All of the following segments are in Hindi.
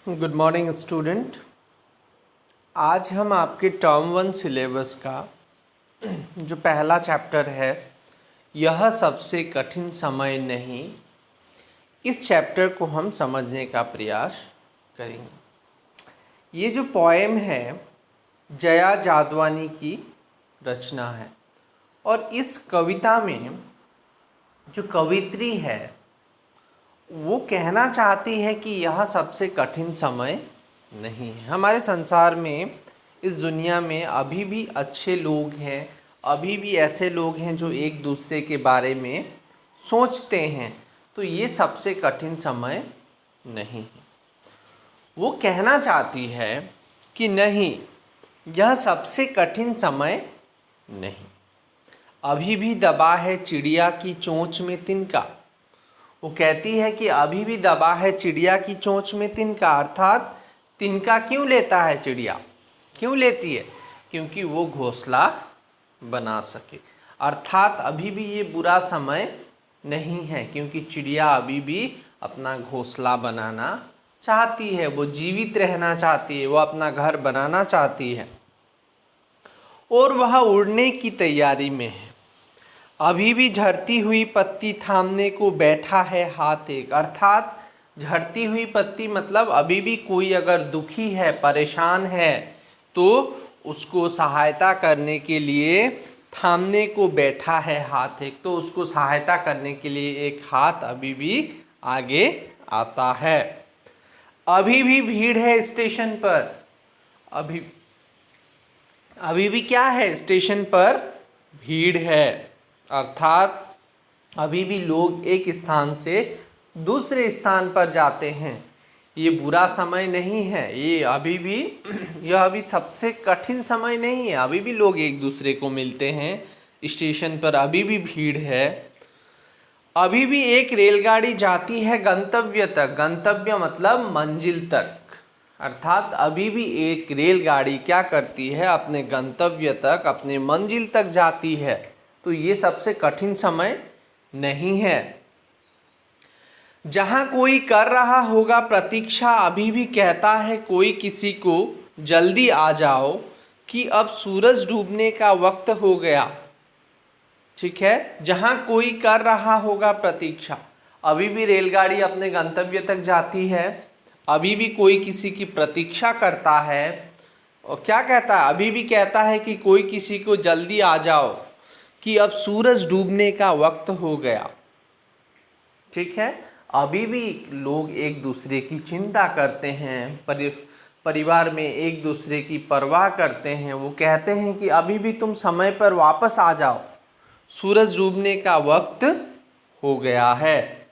Good morning student. आज हम आपके टर्म 1 सिलेबस का जो पहला चैप्टर है, यह सबसे कठिन समय नहीं, इस चैप्टर को हम समझने का प्रयास करेंगे। ये जो पोएम है जया जादवानी की रचना है और इस कविता में जो कवित्री है वो कहना चाहती है कि यह सबसे कठिन समय नहीं है। हमारे संसार में, इस दुनिया में अभी भी अच्छे लोग हैं, अभी भी ऐसे लोग हैं जो एक दूसरे के बारे में सोचते हैं, तो ये सबसे कठिन समय नहीं है। वो कहना चाहती है कि नहीं, यह सबसे कठिन समय नहीं। अभी भी दबा है चिड़िया की चोंच में तिनका। वो कहती है कि अभी भी दबा है चिड़िया की चोंच में तिनका, अर्थात तिनका क्यों लेता है चिड़िया, क्यों लेती है? क्योंकि वो घोंसला बना सके। अर्थात अभी भी ये बुरा समय नहीं है, क्योंकि चिड़िया अभी भी अपना घोंसला बनाना चाहती है, वो जीवित रहना चाहती है, वो अपना घर बनाना चाहती है और वह उड़ने की तैयारी में है। अभी भी झड़ती हुई पत्ती थामने को बैठा है हाथ एक। अर्थात झड़ती हुई पत्ती मतलब अभी भी कोई अगर दुखी है, परेशान है, तो उसको सहायता करने के लिए थामने को बैठा है हाथ एक। तो उसको सहायता करने के लिए एक हाथ अभी भी आगे आता है। अभी भी भीड़ है स्टेशन पर। अभी भी क्या है? स्टेशन पर भीड़ है, अर्थात अभी भी लोग एक स्थान से दूसरे स्थान पर जाते हैं। ये बुरा समय नहीं है, ये अभी भी यह अभी सबसे कठिन समय नहीं है। अभी भी लोग एक दूसरे को मिलते हैं, स्टेशन पर अभी भी भीड़ है। अभी भी एक रेलगाड़ी जाती है गंतव्य तक। गंतव्य मतलब मंजिल तक, अर्थात अभी भी एक रेलगाड़ी क्या करती है? अपने गंतव्य तक, अपने मंजिल तक जाती है। तो ये सबसे कठिन समय नहीं है। जहाँ कोई कर रहा होगा प्रतीक्षा, अभी भी कहता है कोई किसी को जल्दी आ जाओ कि अब सूरज डूबने का वक्त हो गया। ठीक है, जहाँ कोई कर रहा होगा प्रतीक्षा, अभी भी रेलगाड़ी अपने गंतव्य तक जाती है, अभी भी कोई किसी की प्रतीक्षा करता है और क्या कहता है? अभी भी कहता है कि कोई किसी को जल्दी आ जाओ कि अब सूरज डूबने का वक्त हो गया। ठीक है, अभी भी लोग एक दूसरे की चिंता करते हैं, परिवार में एक दूसरे की परवाह करते हैं। वो कहते हैं कि अभी भी तुम समय पर वापस आ जाओ, सूरज डूबने का वक्त हो गया है।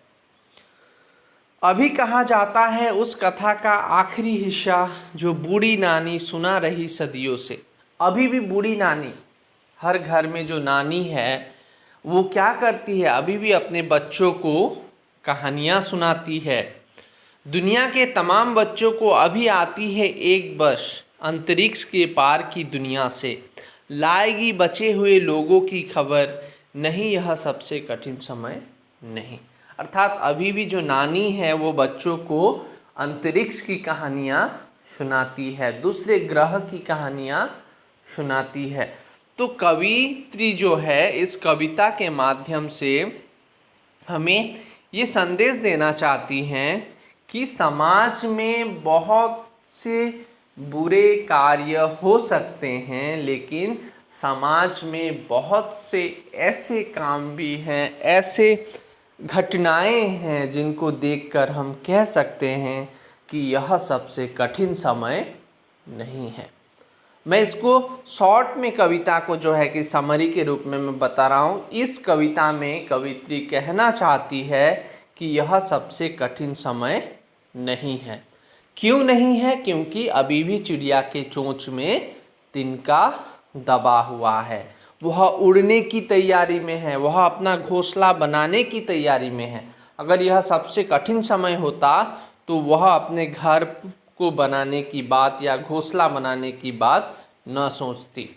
अभी कहा जाता है उस कथा का आखिरी हिस्सा जो बूढ़ी नानी सुना रही सदियों से। अभी भी बूढ़ी नानी, हर घर में जो नानी है वो क्या करती है? अभी भी अपने बच्चों को कहानियाँ सुनाती है। दुनिया के तमाम बच्चों को अभी आती है एक बस अंतरिक्ष के पार की दुनिया से, लाएगी बचे हुए लोगों की खबर। नहीं, यह सबसे कठिन समय नहीं। अर्थात अभी भी जो नानी है वो बच्चों को अंतरिक्ष की कहानियाँ सुनाती है, दूसरे ग्रह की कहानियाँ सुनाती है। तो कवित्री जो है इस कविता के माध्यम से हमें ये संदेश देना चाहती हैं कि समाज में बहुत से बुरे कार्य हो सकते हैं, लेकिन समाज में बहुत से ऐसे काम भी हैं, ऐसे घटनाएं हैं जिनको देखकर हम कह सकते हैं कि यह सबसे कठिन समय नहीं है। मैं इसको शॉर्ट में कविता को जो है कि समरी के रूप में मैं बता रहा हूँ। इस कविता में कवित्री कहना चाहती है कि यह सबसे कठिन समय नहीं है। क्यों नहीं है? क्योंकि अभी भी चिड़िया के चोंच में तिनका दबा हुआ है, वह उड़ने की तैयारी में है, वह अपना घोंसला बनाने की तैयारी में है। अगर यह सबसे कठिन समय होता तो वह अपने घर को बनाने की बात या घोंसला बनाने की बात न सोचती।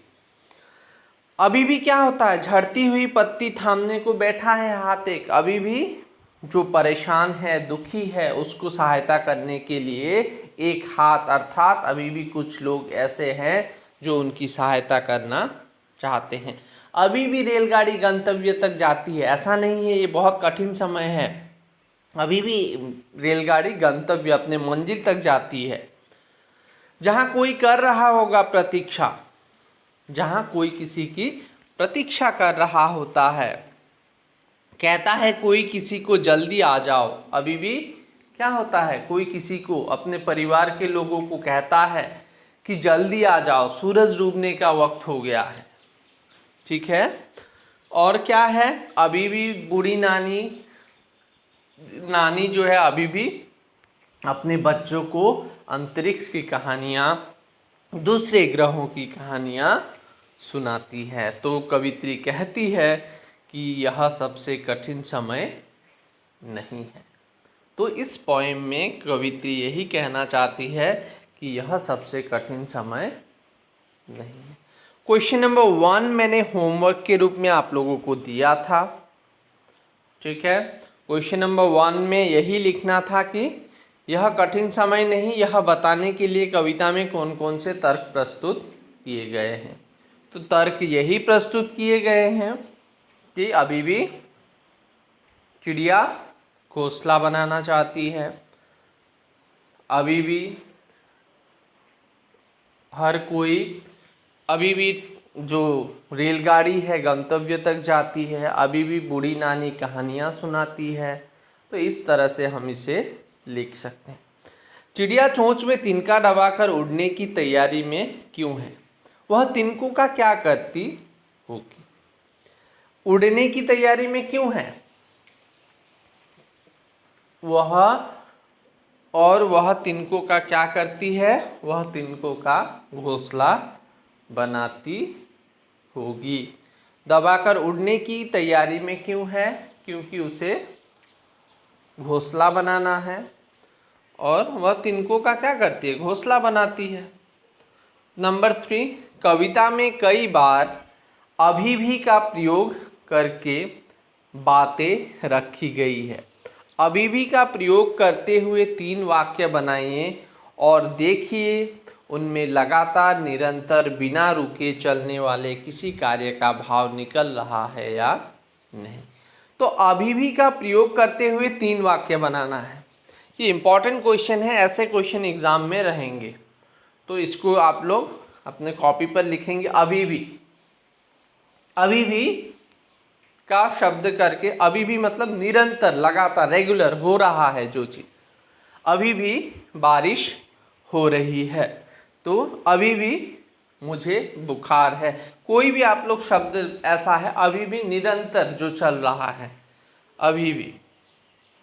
अभी भी क्या होता है? झड़ती हुई पत्ती थामने को बैठा है हाथ एक। अभी भी जो परेशान है, दुखी है, उसको सहायता करने के लिए एक हाथ, अर्थात अभी भी कुछ लोग ऐसे हैं जो उनकी सहायता करना चाहते हैं। अभी भी रेलगाड़ी गंतव्य तक जाती है, ऐसा नहीं है ये बहुत कठिन समय है, अभी भी रेलगाड़ी गंतव्य अपने मंजिल तक जाती है। जहाँ कोई कर रहा होगा प्रतीक्षा, जहाँ कोई किसी की प्रतीक्षा कर रहा होता है, कहता है कोई किसी को जल्दी आ जाओ। अभी भी क्या होता है, कोई किसी को, अपने परिवार के लोगों को कहता है कि जल्दी आ जाओ, सूरज डूबने का वक्त हो गया है। ठीक है। और क्या है, अभी भी बूढ़ी नानी जो है अभी भी अपने बच्चों को अंतरिक्ष की कहानियाँ, दूसरे ग्रहों की कहानियाँ सुनाती है। तो कवित्री कहती है कि यह सबसे कठिन समय नहीं है। तो इस पोएम में कवित्री यही कहना चाहती है कि यह सबसे कठिन समय नहीं है। क्वेश्चन नंबर 1 मैंने होमवर्क के रूप में आप लोगों को दिया था। ठीक है। क्वेश्चन नंबर 1 में यही लिखना था कि यह कठिन समय नहीं, यह बताने के लिए कविता में कौन कौन से तर्क प्रस्तुत किए गए हैं। तो तर्क यही प्रस्तुत किए गए हैं कि अभी भी चिड़िया घोंसला बनाना चाहती है, अभी भी हर कोई, अभी भी जो रेलगाड़ी है गंतव्य तक जाती है, अभी भी बूढ़ी नानी कहानियाँ सुनाती है। तो इस तरह से हम इसे लिख सकते हैं। चिड़िया चोंच में तिनका दबाकर उड़ने की तैयारी में क्यों है? वह तिनकों का क्या करती होगी? उड़ने की तैयारी में क्यों है वह, और वह तिनकों का क्या करती है? वह तिनकों का घोंसला बनाती होगी। दबाकर उड़ने की तैयारी में क्यों है? क्योंकि उसे घोंसला बनाना है, और वह तिनकों का क्या करती है? घोंसला बनाती है। नंबर 3, कविता में कई बार अभी भी का प्रयोग करके बातें रखी गई है। अभी भी का प्रयोग करते हुए 3 वाक्य बनाइए और देखिए उनमें लगातार, निरंतर, बिना रुके चलने वाले किसी कार्य का भाव निकल रहा है या नहीं। तो अभी भी का प्रयोग करते हुए 3 वाक्य बनाना है। ये इम्पॉर्टेंट क्वेश्चन है, ऐसे क्वेश्चन एग्जाम में रहेंगे। तो इसको आप लोग अपने कॉपी पर लिखेंगे। अभी भी का शब्द करके, अभी भी मतलब निरंतर, लगातार, रेगुलर हो रहा है जो चीज़। अभी भी बारिश हो रही है, तो अभी भी मुझे बुखार है। कोई भी आप लोग शब्द ऐसा है अभी भी निरंतर जो चल रहा है, अभी भी,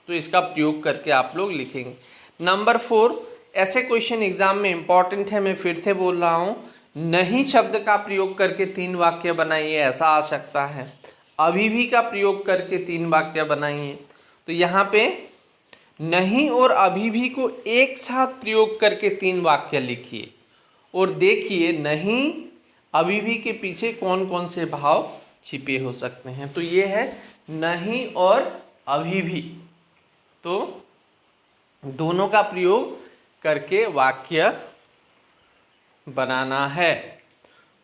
तो इसका प्रयोग करके आप लोग लिखेंगे। नंबर 4, ऐसे क्वेश्चन एग्जाम में इम्पॉर्टेंट है, मैं फिर से बोल रहा हूँ। नहीं शब्द का प्रयोग करके 3 वाक्य बनाइए, ऐसा आ सकता है। अभी भी का प्रयोग करके 3 वाक्य बनाइए। तो यहाँ पे नहीं और अभी भी को एक साथ प्रयोग करके 3 वाक्य लिखिए और देखिए नहीं अभी भी के पीछे कौन कौन से भाव छिपे हो सकते हैं। तो ये है नहीं और अभी भी, तो दोनों का प्रयोग करके वाक्य बनाना है।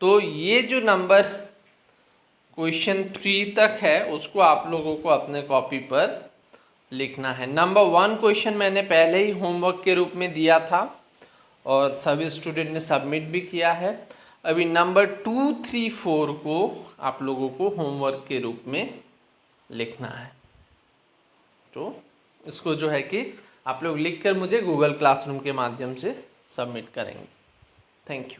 तो ये जो नंबर क्वेश्चन 3 तक है उसको आप लोगों को अपने कॉपी पर लिखना है। नंबर 1 क्वेश्चन मैंने पहले ही होमवर्क के रूप में दिया था और सभी स्टूडेंट ने सबमिट भी किया है। अभी नंबर 2, 3, 4 को आप लोगों को होमवर्क के रूप में लिखना है। तो इसको जो है कि आप लोग लिखकर मुझे गूगल क्लासरूम के माध्यम से सबमिट करेंगे। Thank you.